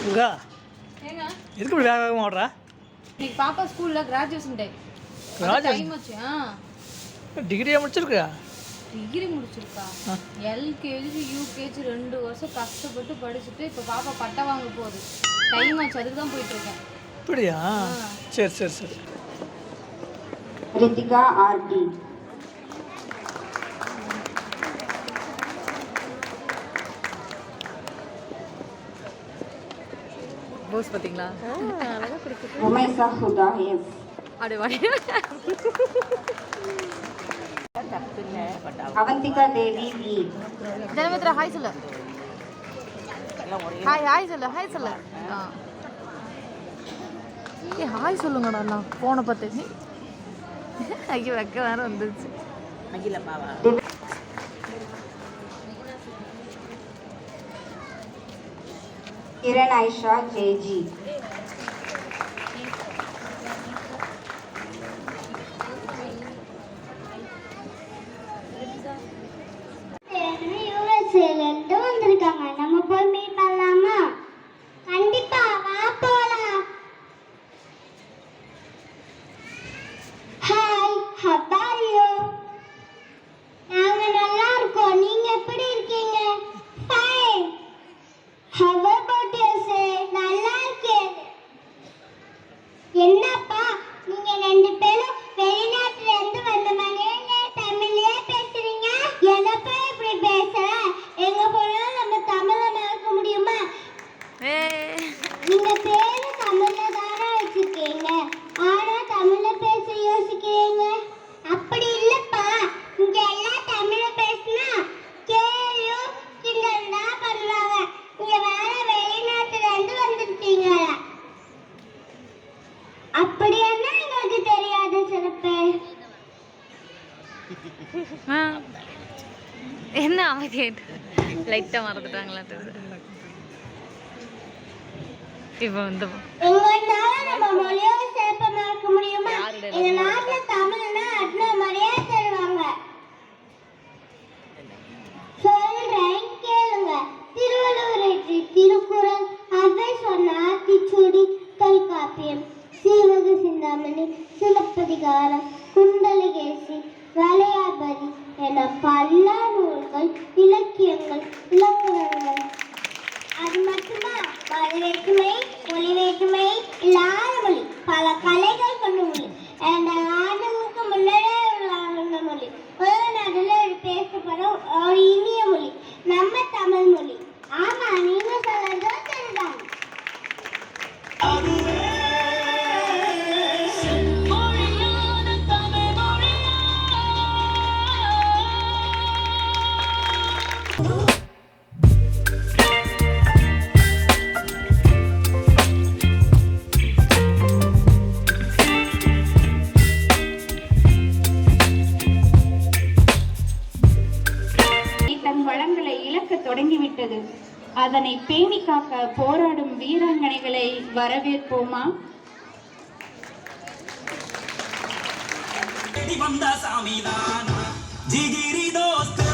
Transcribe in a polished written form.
உங்கா எதுக்கு இப்படி வேக வேகமாக ஓடுறா? இன்னைக்கு பாப்பா ஸ்கூலில் கிராஜுவேஷன் டே. டைம் ஆச்சு. டிகிரியாக முடிச்சிருக்கா? டிகிரி முடிச்சிருக்கா. எல்கேஜி யூகேஜி 2 வருஷம் கஷ்டப்பட்டு படிச்சுட்டு இப்போ பாப்பா பட்டை வாங்க போகுது. டைம் ஆச்சு, அதுக்கு தான் போயிட்டுருக்கேன். அப்படியா? சரி சரி சரி. ரித்திகா ஆர்டி. போஸ் பார்த்தீங்களா? Umesha Huda S. Avanthika Devi V. Janamitra hi சொல்லு. ஹாய் சொல்லு. ஹாய் சொல்லு. ஹாய் சொல்லுங்கடா. நான் போனை பார்த்து ஐயோ வைக்க வேற வந்துருச்சு. கிரண் ஐஷா ஜேஜி. யூஎஸ்ஏலேருந்து வந்திருக்காங்க. நம்ம போய் மீட் பண்ணலாமா? கண்டிப்பா வா போலாம். Hi, how are you? நாங்க நல்லா இருக்கோம். நீங்க எப்படி இருக்கீங்க? Fine. How about you say? நல்லா இருக்கேன். என்னப்பா நீங்க 2 பேரும் வெளிநாட்டுல இருந்து வந்த மாதிரியே தமிழ்லயே பேசுறீங்க. எதப்பா இப்படி பேசுற? எங்க போனாலும் நம்ம தமிழ மறக்க முடியுமா? நீங்க பேரு தமிழ்ல தானே வச்சிருக்கீங்க, ஆனா தமிழ்ல பேச யோசிக்கிறீங்க. அப்படி இல்லப்பா, இங்க எல்லாம் தமிழ்ல பேசினா கேலியும் கிண்டல் தான் பண்ணுவாங்க. நீங்க வேற வெளிநாட்டுல இருந்து வந்திருக்கீங்களா? அப்படியானா எங்களுக்கு தெரியாது சிறப்பு. என்ன அமைதியாயிட்டு லைட்டாக மறந்துட்டாங்களா? இப்போ வந்து எங்கனால நம்ம மொழியை சேர்ப்ப மறக்க முடியுமா? எங்க நாட்டுல தமிழ்னா அட்ன மரியாதை தருவாங்க. சொல்றேன் கேளுங்க. திருவள்ளுவர் திருக்குறள், அவை சொன்ன ஆத்திச்சூடி, தொல்காப்பியம், சீவக சிந்தாமணி, சிலப்பதிகாரம், குண்டலகேசி, வளையாபதி என பல நூல்கள், இலக்கியங்கள், இலக்கணங்கள். அது மட்டுமா? மொழி வேற்றுமை, மொழி வேற்றுமை இல்லாத மொழி, பல கலைகள் கொண்ட மொழி, நாடுகளுக்கு முன்னரே உள்ள மொழி, உலக நாடுல பேசப்படும் ஒரு இனிய மொழி நம்ம தமிழ் மொழி. ஆமா, நீங்க சொல்றது சரிதான். தன் வளங்களை இழக்க தொடங்கிவிட்டது. அதனை பேணி காக்க போராடும் வீராங்கனைகளை வரவேற்போமா? வந்த சாமிதானா ஜிகிரி தோஸ்து